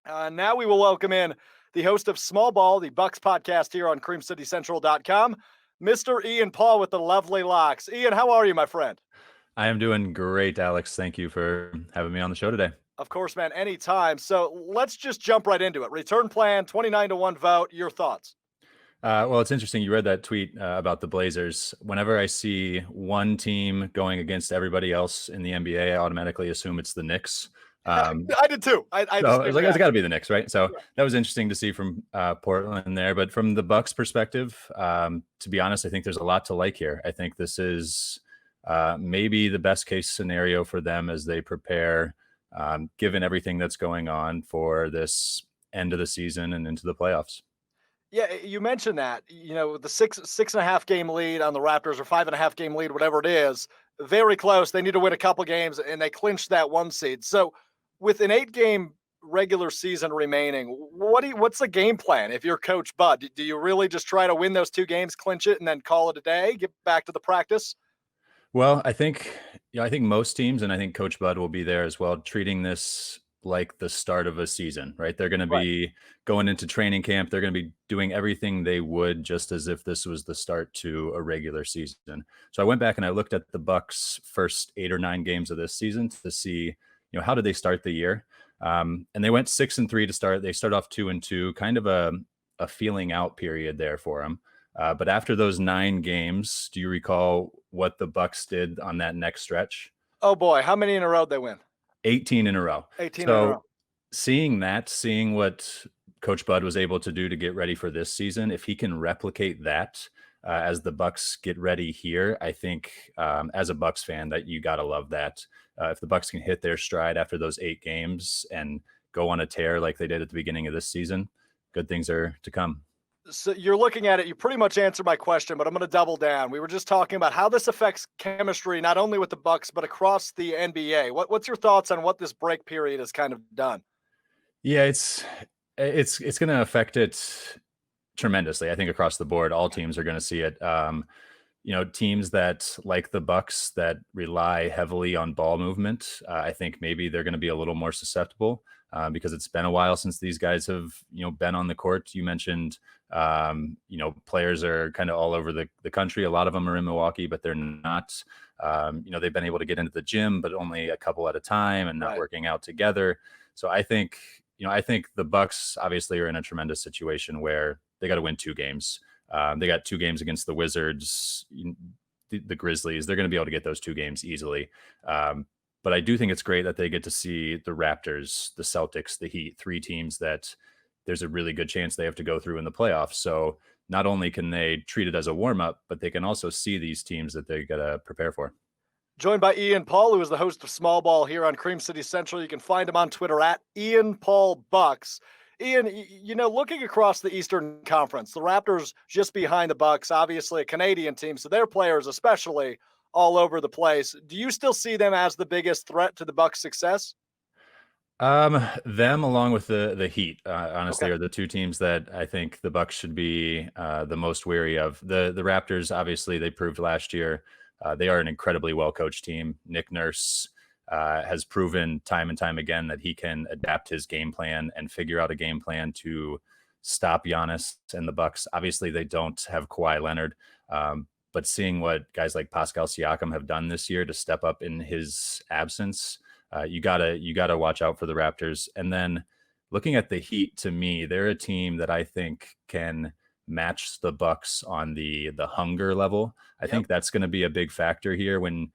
Now we will welcome in the host of Small Ball, the Bucks podcast here on CreamCityCentral.com, Mr. Ian Paul with the lovely locks. Ian, how are you, my friend? I am doing great, Alex. Thank you for having me on the show today. Of course, man, anytime. So let's just jump right into it. Return plan, 29 to 1 vote. Your thoughts? Well, it's interesting. You read that tweet about the Blazers. Whenever I see one team going against everybody else in the NBA, I automatically assume it's the Knicks. Um, I did too. I had so the I was same like, it's got reaction. to be the Knicks, right? So that was interesting to see from Portland there. But from the Bucks' perspective, to be honest, I think there's a lot to like here. I think this is maybe the best case scenario for them as they prepare, given everything that's going on for this end of the season and into the playoffs. Yeah, you mentioned that. The six and a half game lead on the Raptors, or 5.5 game lead, whatever it is, very close. They need to win a couple games, and they clinched that one seed. So, with an 8 game regular season remaining, what's the game plan if you're Coach Bud? Do you really just try to win those 2 games, clinch it, and then call it a day, get back to the practice? Well, I think most teams, and I think Coach Bud will be there as well, treating this like the start of a season, right? They're going to Right. be going into training camp. They're going to be doing everything they would just as if this was the start to a regular season. So I went back and I looked at the Bucks' first 8 or 9 games of this season to see, how did they start the year? And they went 6-3 to start. They start off 2-2, kind of a feeling out period there for them. But after those 9 games, do you recall what the Bucks did on that next stretch? Oh boy, how many in a row they win? 18 in a row. 18 in a row. So seeing what Coach Bud was able to do to get ready for this season, if he can replicate that as the Bucks get ready here, I think as a Bucks fan that you got to love that. If the Bucks can hit their stride after those 8 games and go on a tear like they did at the beginning of this season, good things are to come. So you're looking at it, you pretty much answered my question, but I'm going to double down. We were just talking about how this affects chemistry, not only with the Bucks, but across the NBA. What's your thoughts on what this break period has kind of done? Yeah, it's going to affect it tremendously. I think across the board, all teams are going to see it. Teams that like the Bucks that rely heavily on ball movement, I think maybe they're going to be a little more susceptible because it's been a while since these guys have been on the court. You mentioned players are kind of all over the country. A lot of them are in Milwaukee, but they're not. They've been able to get into the gym, but only a couple at a time and not Right. working out together. So I think the Bucks obviously are in a tremendous situation where they got to win 2 games. They got 2 games against the Wizards, the Grizzlies. They're going to be able to get those 2 games easily. But I do think it's great that they get to see the Raptors, the Celtics, the Heat, 3 teams that there's a really good chance they have to go through in the playoffs. So not only can they treat it as a warm up, but they can also see these teams that they got to prepare for. Joined by Ian Paul, who is the host of Small Ball here on Cream City Central. You can find him on Twitter at Ian Paul Bucks. Ian, looking across the Eastern Conference, the Raptors just behind the Bucks, obviously a Canadian team, so their players especially all over the place. Do you still see them as the biggest threat to the Bucks' success? Them along with the Heat, Okay. honestly, are the 2 teams that I think the Bucks should be the most wary of. The Raptors, obviously, they proved last year they are an incredibly well coached team. Nick Nurse has proven time and time again that he can adapt his game plan and figure out a game plan to stop Giannis and the Bucks. Obviously, they don't have Kawhi Leonard, but seeing what guys like Pascal Siakam have done this year to step up in his absence, you gotta watch out for the Raptors. And then looking at the Heat, to me, they're a team that I think can match the Bucks on the hunger level. I Yep. think that's going to be a big factor here when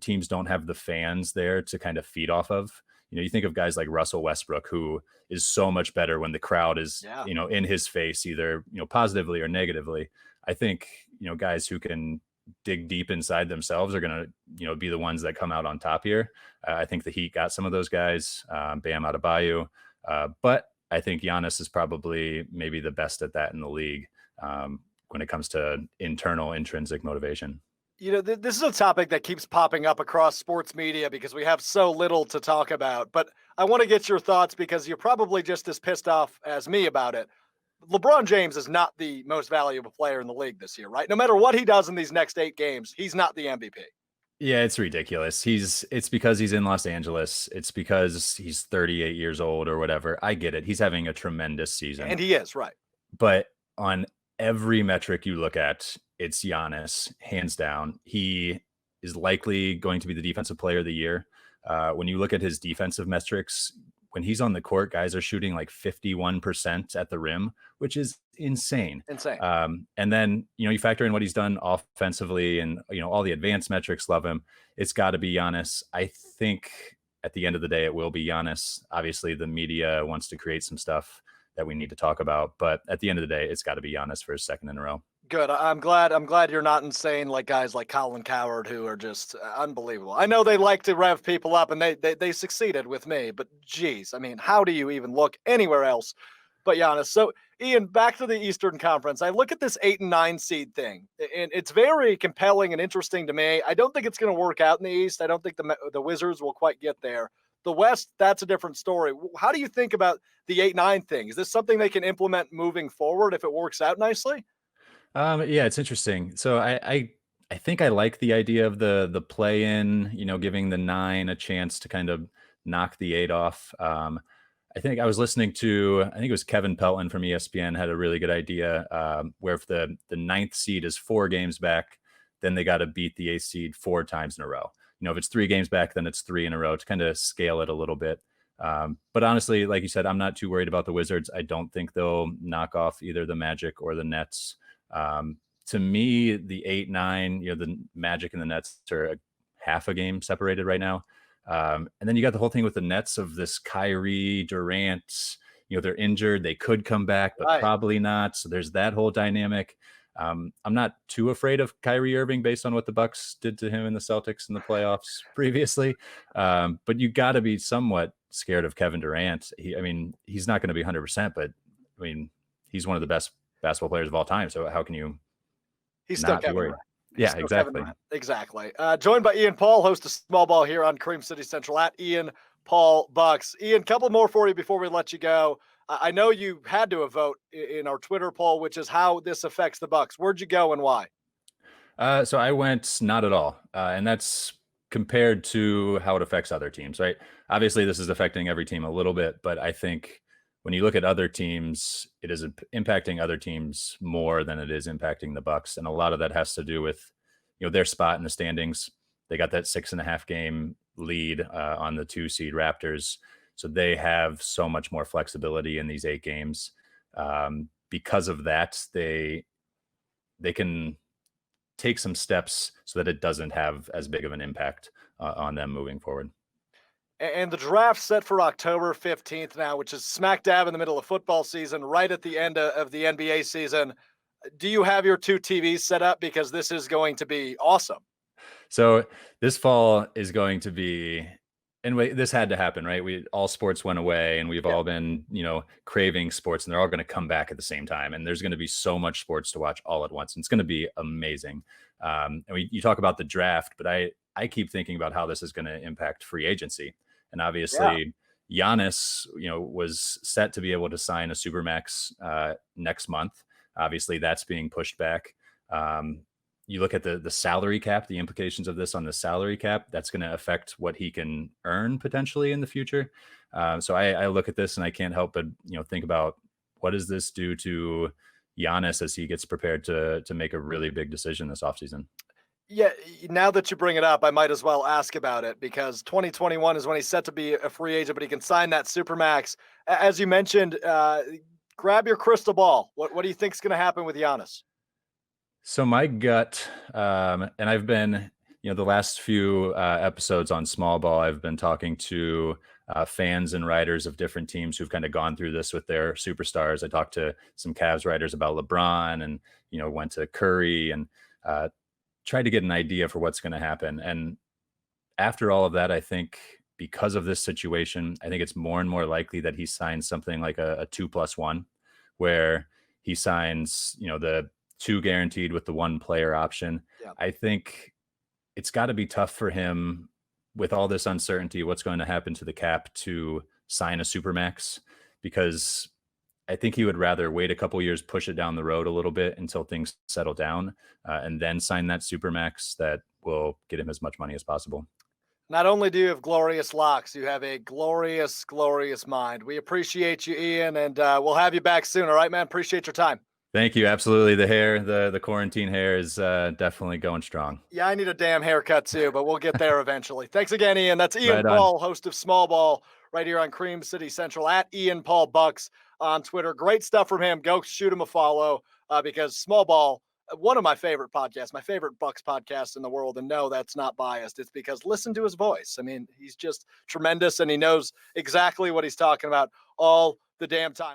teams don't have the fans there to kind of feed off of. You think of guys like Russell Westbrook, who is so much better when the crowd is Yeah. in his face, either positively or negatively. I think guys who can dig deep inside themselves are going to be the ones that come out on top here. I think the Heat got some of those guys, Bam Adebayo, but I think Giannis is probably maybe the best at that in the league when it comes to internal intrinsic motivation. This is a topic that keeps popping up across sports media because we have so little to talk about. But I want to get your thoughts because you're probably just as pissed off as me about it. LeBron James is not the most valuable player in the league this year, right? No matter what he does in these next 8 games, he's not the MVP. Yeah, it's ridiculous. It's because he's in Los Angeles. It's because he's 38 years old or whatever. I get it. He's having a tremendous season. And he is, right. But on every metric you look at, it's Giannis, hands down. He is likely going to be the defensive player of the year. When you look at his defensive metrics, when he's on the court, guys are shooting like 51% at the rim, which is insane. Insane. And then, you factor in what he's done offensively and, all the advanced metrics love him. It's got to be Giannis. I think at the end of the day, it will be Giannis. Obviously, the media wants to create some stuff that we need to talk about. But at the end of the day, it's got to be Giannis for his second in a row. Good. I'm glad you're not insane like guys like Colin Coward who are just unbelievable. I know they like to rev people up, and they succeeded with me, but geez, I mean, how do you even look anywhere else but Giannis? So, Ian, back to the Eastern Conference. I look at this 8 and 9 seed thing, and it's very compelling and interesting to me. I don't think it's going to work out in the East. I don't think the Wizards will quite get there. The West, that's a different story. How do you think about the 8-9 thing? Is this something they can implement moving forward if it works out nicely? Yeah, it's interesting. So I think I like the idea of the play in, giving the 9 a chance to kind of knock the 8 off. I think I was listening to, I think it was Kevin Pelton from ESPN had a really good idea, where if the ninth seed is 4 games back, then they got to beat the 8th seed 4 times in a row. If it's 3 games back, then it's 3 in a row to kind of scale it a little bit. But honestly, like you said, I'm not too worried about the Wizards. I don't think they'll knock off either the Magic or the Nets. To me, the 8-9, the Magic and the Nets are half a game separated right now. And then you got the whole thing with the Nets of this Kyrie, Durant, they're injured. They could come back, but Right. probably not. So there's that whole dynamic. I'm not too afraid of Kyrie Irving based on what the Bucks did to him in the Celtics in the playoffs previously. But you got to be somewhat scared of Kevin Durant. He's not going to be 100%, but he's one of the best basketball players of all time. So how can you He's still not be Kevin worried? Durant. Yeah, exactly. Exactly. Joined by Ian Paul, host of Small Ball here on Cream City Central at Ian Paul Bucks. Ian, couple more for you before we let you go. I know you had to vote in our Twitter poll, which is how this affects the Bucks. Where'd you go and why? So I went not at all. And that's compared to how it affects other teams, right? Obviously, this is affecting every team a little bit, but I think when you look at other teams, it is impacting other teams more than it is impacting the Bucks. And a lot of that has to do with, their spot in the standings. They got that 6.5 game lead on the 2 seed Raptors. So they have so much more flexibility in these 8 games. Because of that, they can take some steps so that it doesn't have as big of an impact on them moving forward. And the draft set for October 15th now, which is smack dab in the middle of football season, right at the end of the NBA season. Do you have your 2 TVs set up? Because this is going to be awesome. So this fall is going to be, and this had to happen, right? All sports went away, and we've all been, craving sports, and they're all going to come back at the same time. And there's going to be so much sports to watch all at once. And it's going to be amazing. And you talk about the draft, but I keep thinking about how this is going to impact free agency. And obviously, Giannis, was set to be able to sign a supermax next month. Obviously, that's being pushed back. You look at the salary cap, the implications of this on the salary cap, that's going to affect what he can earn potentially in the future. So I look at this and I can't help but, think about what does this do to Giannis as he gets prepared to make a really big decision this offseason. Yeah, now that you bring it up, I might as well ask about it because 2021 is when he's set to be a free agent, but he can sign that supermax. As you mentioned, grab your crystal ball. What do you think is going to happen with Giannis? So my gut, and I've been, the last few episodes on Small Ball, I've been talking to fans and writers of different teams who've kind of gone through this with their superstars. I talked to some Cavs writers about LeBron and, went to Curry and tried to get an idea for what's going to happen. And after all of that, I think because of this situation, I think it's more and more likely that he signs something like a 2+1, where he signs, the 2 guaranteed with the 1 player option. Yeah. I think it's got to be tough for him with all this uncertainty, what's going to happen to the cap, to sign a supermax, because I think he would rather wait a couple years, push it down the road a little bit until things settle down, and then sign that supermax that will get him as much money as possible. Not only do you have glorious locks, you have a glorious, glorious mind. We appreciate you, Ian, and we'll have you back soon. All right, man. Appreciate your time. Thank you. Absolutely. The hair, the quarantine hair is definitely going strong. Yeah, I need a damn haircut too, but we'll get there eventually. Thanks again, Ian. That's Ian Right on. Paul, host of Small Ball, right here on Cream City Central at Ian Paul Bucks on Twitter. Great stuff from him. Go shoot him a follow because Small Ball, one of my favorite podcasts, my favorite Bucks podcast in the world. And no, that's not biased. It's because listen to his voice. I mean, he's just tremendous and he knows exactly what he's talking about all the damn time.